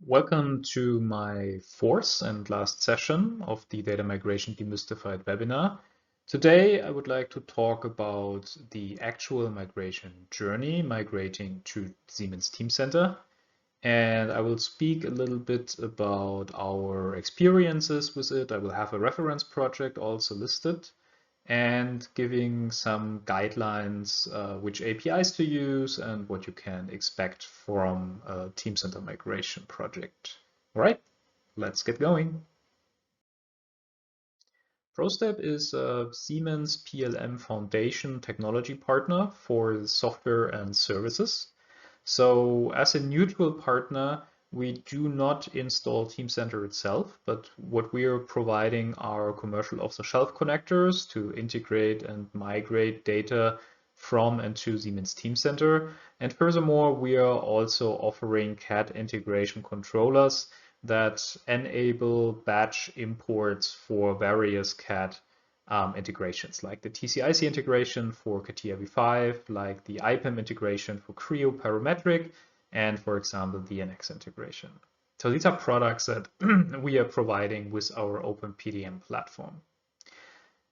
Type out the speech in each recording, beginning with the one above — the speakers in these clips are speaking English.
Welcome to my fourth and last session of the Data Migration Demystified webinar. Today, I would like to talk about the actual migration journey, migrating to Siemens Teamcenter. And I will speak a little bit about our experiences with it. I will have a reference project also listed and giving some guidelines, which APIs to use and what you can expect from a Teamcenter migration project. All right, let's get going. PROSTEP is a Siemens PLM Foundation technology partner for software and services. So as a neutral partner, we do not install Teamcenter itself, but what we are providing are commercial off-the-shelf connectors to integrate and migrate data from and to Siemens Teamcenter. And furthermore, we are also offering CAD integration controllers that enable batch imports for various CAD integrations, like the TCIC integration for CATIA V5, like the IPAM integration for Creo Parametric, and for example, the NX integration. So these are products that we are providing with our OpenPDM platform.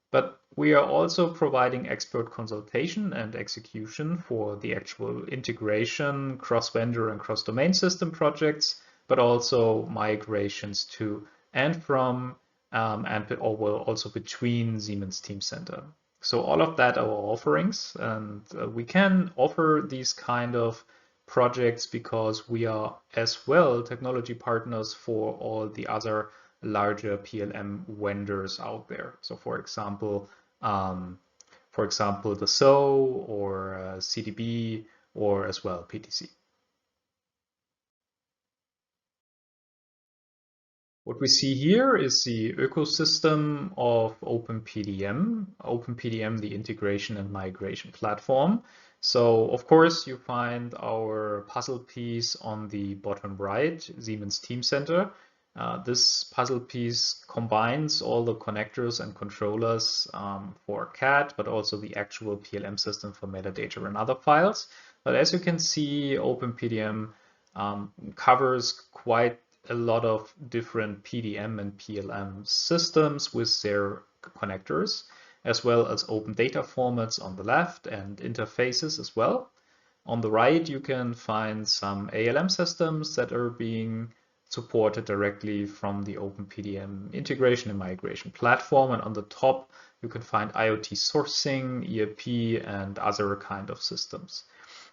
But we are also providing expert consultation and execution for the actual integration, cross-vendor and cross-domain system projects, but also migrations to and from and also between Siemens Teamcenter. So all of that are our offerings, and we can offer these kind of projects because we are as well technology partners for all the other larger PLM vendors out there. So for example, the SO or CDB or as well PTC. What we see here is the ecosystem of OpenPDM, the integration and migration platform. So of course you find our puzzle piece on the bottom right, Siemens Teamcenter. This puzzle piece combines all the connectors and controllers for CAD, but also the actual PLM system for metadata and other files. But as you can see, OpenPDM covers quite a lot of different PDM and PLM systems with their connectors, as well as open data formats on the left and interfaces as well. On the right, you can find some ALM systems that are being supported directly from the OpenPDM integration and migration platform. And on the top, you can find IoT sourcing, ERP, and other kind of systems.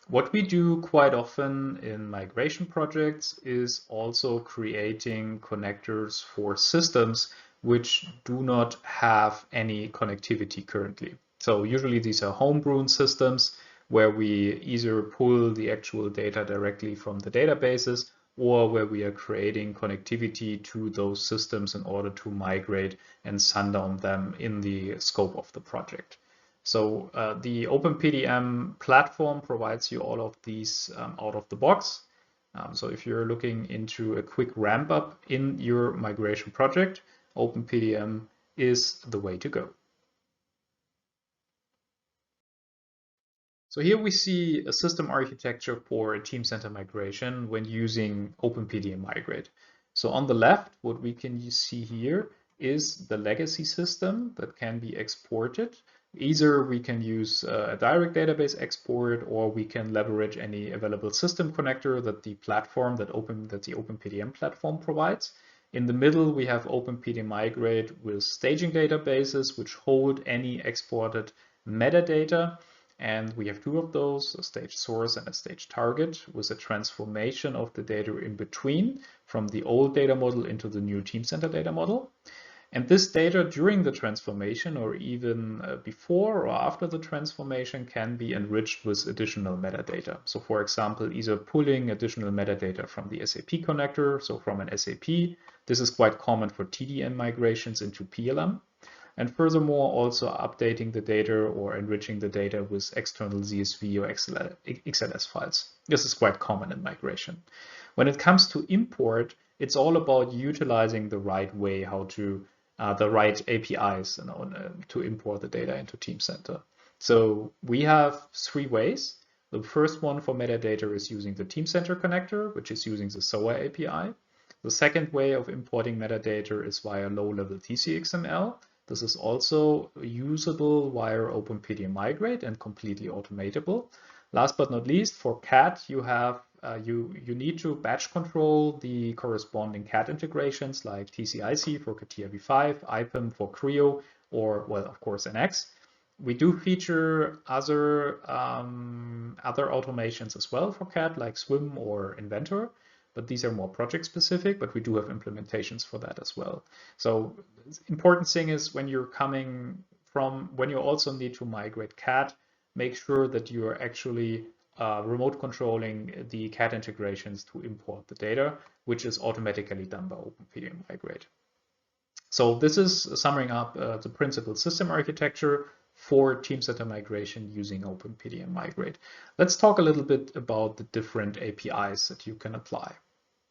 What we do quite often in migration projects is also creating connectors for systems which do not have any connectivity currently. So usually these are homegrown systems where we either pull the actual data directly from the databases or where we are creating connectivity to those systems in order to migrate and sundown them in the scope of the project. So the OpenPDM platform provides you all of these out of the box. So if you're looking into a quick ramp up in your migration project, OpenPDM is the way to go. So here we see a system architecture for a Teamcenter migration when using OpenPDM Migrate. So on the left, what we can see here is the legacy system that can be exported. Either we can use a direct database export, or we can leverage any available system connector that the platform that the OpenPDM platform provides. In the middle, we have OpenPDM Migrate with staging databases which hold any exported metadata. And we have two of those, a stage source and a stage target, with a transformation of the data in between from the old data model into the new Teamcenter data model. And this data during the transformation, or even before or after the transformation, can be enriched with additional metadata. So for example, either pulling additional metadata from the SAP connector, so from an SAP. This is quite common for TDM migrations into PLM. And furthermore, also updating the data or enriching the data with external CSV or XLS files. This is quite common in migration. When it comes to import, it's all about utilizing the right way, the right APIs to import the data into Teamcenter. So we have three ways. The first one for metadata is using the Teamcenter connector, which is using the SOA API. The second way of importing metadata is via low-level TCXML. This is also usable via OpenPDM migrate and completely automatable. Last but not least, for CAD, you have you need to batch control the corresponding CAD integrations like TCIC for CATIA V5, IPIM for Creo, or, well, of course, NX. We do feature other automations as well for CAD, like Swim or Inventor, but these are more project specific, but we do have implementations for that as well. So important thing is when you also need to migrate CAD, make sure that you are actually remote controlling the CAD integrations to import the data, which is automatically done by OpenPDM migrate. So this is summing up the principal system architecture for Teamcenter migration using OpenPDM migrate. Let's talk a little bit about the different APIs that you can apply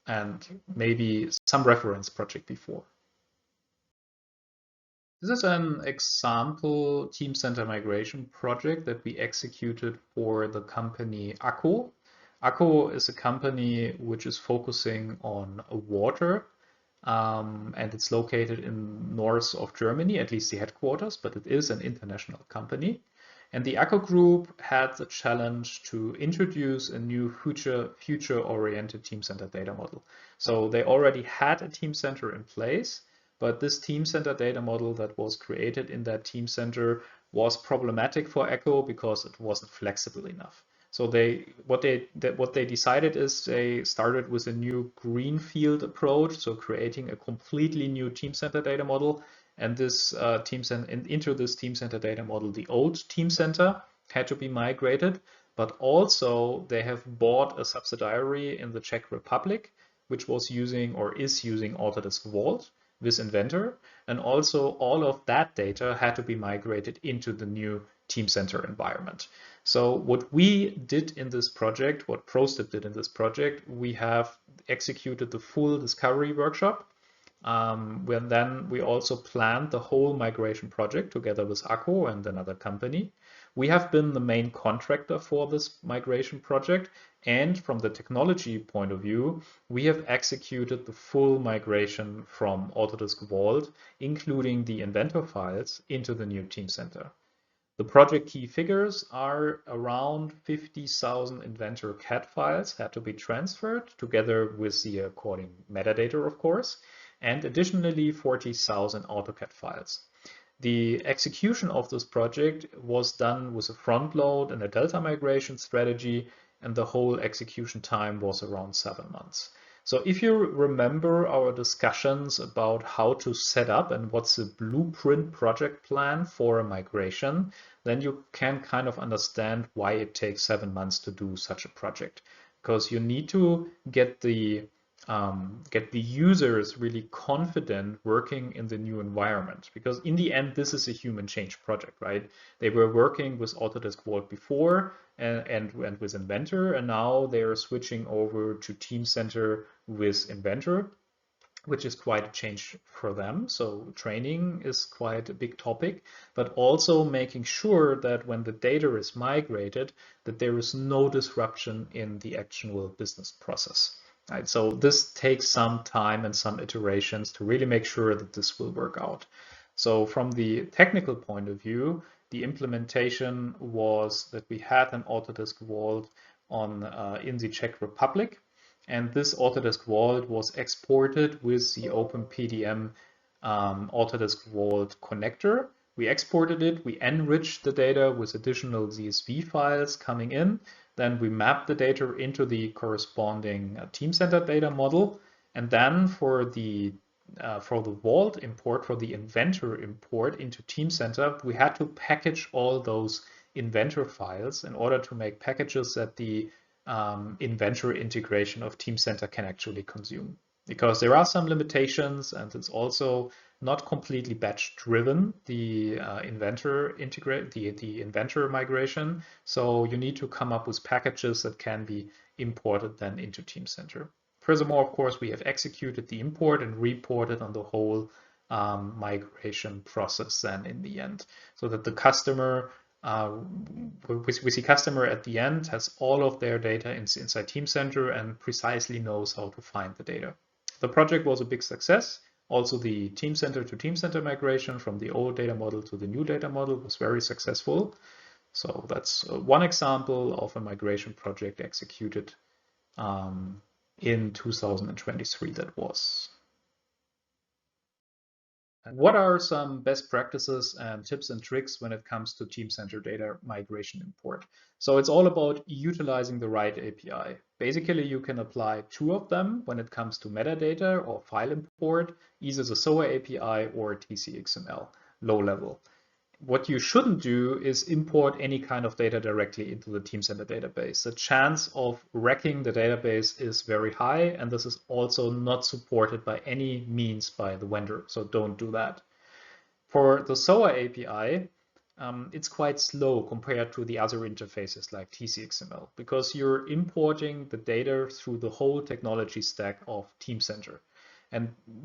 and maybe some reference project before. This is an example Teamcenter migration project that we executed for the company Akko. Akko is a company which is focusing on water, and it's located in north of Germany, at least the headquarters, but it is an international company. And the Akko Group had the challenge to introduce a new future-oriented Teamcenter data model. So they already had a Teamcenter in place, but this Teamcenter data model that was created in that Teamcenter was problematic for Akko because it wasn't flexible enough. So what they decided is they started with a new greenfield approach, so creating a completely new Teamcenter data model. And this into this Teamcenter data model, the old Teamcenter had to be migrated, but also they have bought a subsidiary in the Czech Republic, which was using or is using Autodesk Vault with Inventor, and also all of that data had to be migrated into the new Teamcenter environment. So what we did in this project, what PROSTEP did in this project, we have executed the full discovery workshop. Then we also planned the whole migration project together with Akko and another company. We have been the main contractor for this migration project, and from the technology point of view, we have executed the full migration from Autodesk Vault, including the Inventor files, into the new Teamcenter. The project key figures are around 50,000 Inventor CAD files had to be transferred together with the according metadata, of course, and additionally 40,000 AutoCAD files. The execution of this project was done with a front load and a delta migration strategy, and the whole execution time was around 7 months. So if you remember our discussions about how to set up and what's the blueprint project plan for a migration, then you can kind of understand why it takes 7 months to do such a project. Because you need to get the users really confident working in the new environment, because in the end this is a human change project, right? They were working with Autodesk Vault before and with Inventor, and now they are switching over to Teamcenter with Inventor, which is quite a change for them. So training is quite a big topic, but also making sure that when the data is migrated, that there is no disruption in the actual business process. Right, so this takes some time and some iterations to really make sure that this will work out. So from the technical point of view, the implementation was that we had an Autodesk Vault in the Czech Republic, and this Autodesk Vault was exported with the OpenPDM Autodesk Vault connector. We exported it, we enriched the data with additional CSV files coming in. Then we map the data into the corresponding Teamcenter data model. And then for the Vault import, for the Inventor import into Teamcenter, we had to package all those Inventor files in order to make packages that the Inventor integration of Teamcenter can actually consume. Because there are some limitations, and it's also not completely batch driven, the Inventor migration. So you need to come up with packages that can be imported then into Teamcenter. Furthermore, of course, we have executed the import and reported on the whole migration process then in the end, so that the customer, with the customer at the end, has all of their data inside Teamcenter and precisely knows how to find the data. The project was a big success. Also, the Teamcenter to Teamcenter migration from the old data model to the new data model was very successful. So that's one example of a migration project executed in 2023 that was. And what are some best practices and tips and tricks when it comes to Teamcenter data migration import? So it's all about utilizing the right API. Basically, you can apply two of them when it comes to metadata or file import, either the SOA API or TCXML, low level. What you shouldn't do is import any kind of data directly into the Teamcenter database. The chance of wrecking the database is very high, and this is also not supported by any means by the vendor, so don't do that. For the SOA API, it's quite slow compared to the other interfaces like TCXML because you're importing the data through the whole technology stack of Teamcenter.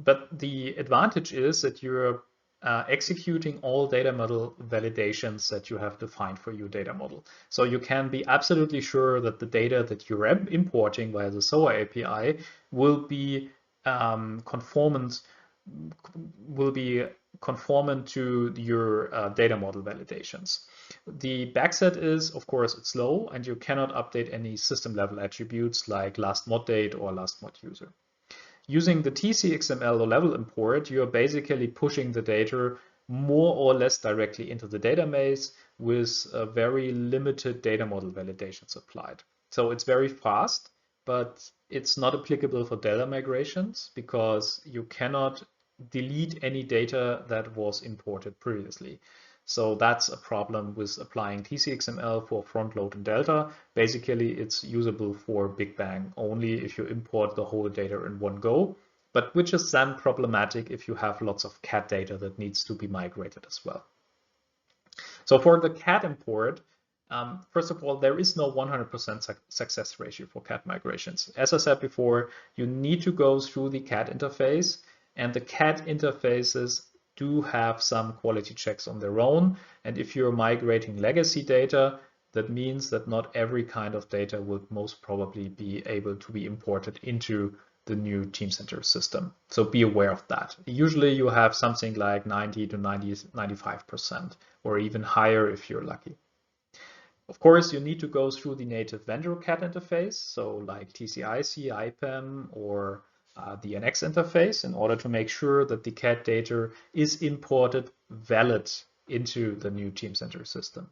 But the advantage is that you're executing all data model validations that you have defined for your data model. So you can be absolutely sure that the data that you're importing via the SOA API will be conformant to your data model validations. The backset is, of course, it's slow, and you cannot update any system level attributes like last mod date or last mod user. Using the TCXML low-level import, you are basically pushing the data more or less directly into the database with a very limited data model validations applied. So it's very fast, but it's not applicable for data migrations because you cannot delete any data that was imported previously. So that's a problem with applying TCXML for front load and delta. Basically, it's usable for Big Bang only if you import the whole data in one go, but which is then problematic if you have lots of CAD data that needs to be migrated as well. So for the CAD import, first of all, there is no 100% success ratio for CAD migrations. As I said before, you need to go through the CAD interface, and the CAD interfaces do have some quality checks on their own. And if you're migrating legacy data, that means that not every kind of data will most probably be able to be imported into the new Teamcenter system. So be aware of that. Usually you have something like 90 to 95%, or even higher if you're lucky. Of course, you need to go through the native vendor CAD interface, so like TCIC, IPAM, or the NX interface in order to make sure that the CAD data is imported valid into the new Teamcenter system.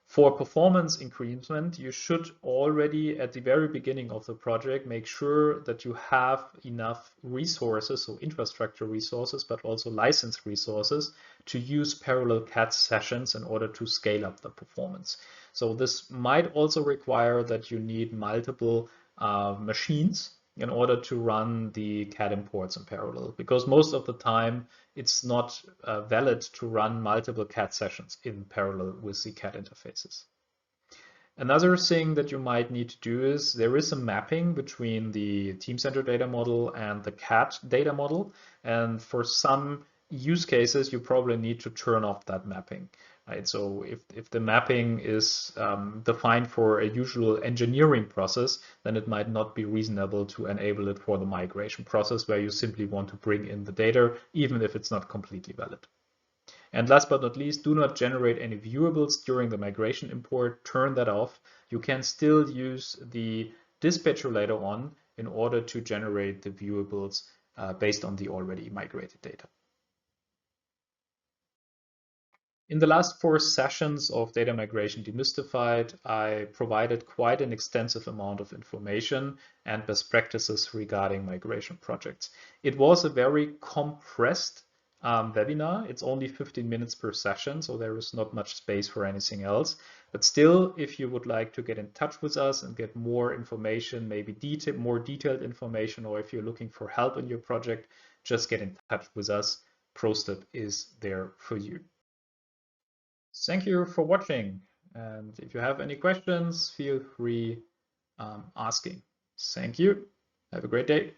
For performance increment, you should already at the very beginning of the project make sure that you have enough resources, so infrastructure resources, but also license resources to use parallel CAD sessions in order to scale up the performance. So this might also require that you need multiple machines in order to run the CAD imports in parallel, because most of the time it's not valid to run multiple CAD sessions in parallel with the CAD interfaces. Another thing that you might need to do is there is a mapping between the Teamcenter data model and the CAD data model, and for some use cases you probably need to turn off that mapping. Right? So if the mapping is defined for a usual engineering process, then it might not be reasonable to enable it for the migration process where you simply want to bring in the data, even if it's not completely valid. And last but not least, do not generate any viewables during the migration import. Turn that off. You can still use the dispatcher later on in order to generate the viewables based on the already migrated data. In the last 4 sessions of Data Migration Demystified, I provided quite an extensive amount of information and best practices regarding migration projects. It was a very compressed webinar. It's only 15 minutes per session, so there is not much space for anything else. But still, if you would like to get in touch with us and get more information, maybe more detailed information, or if you're looking for help in your project, just get in touch with us. PROSTEP is there for you. Thank you for watching, and if you have any questions, feel free asking. Thank you. Have a great day.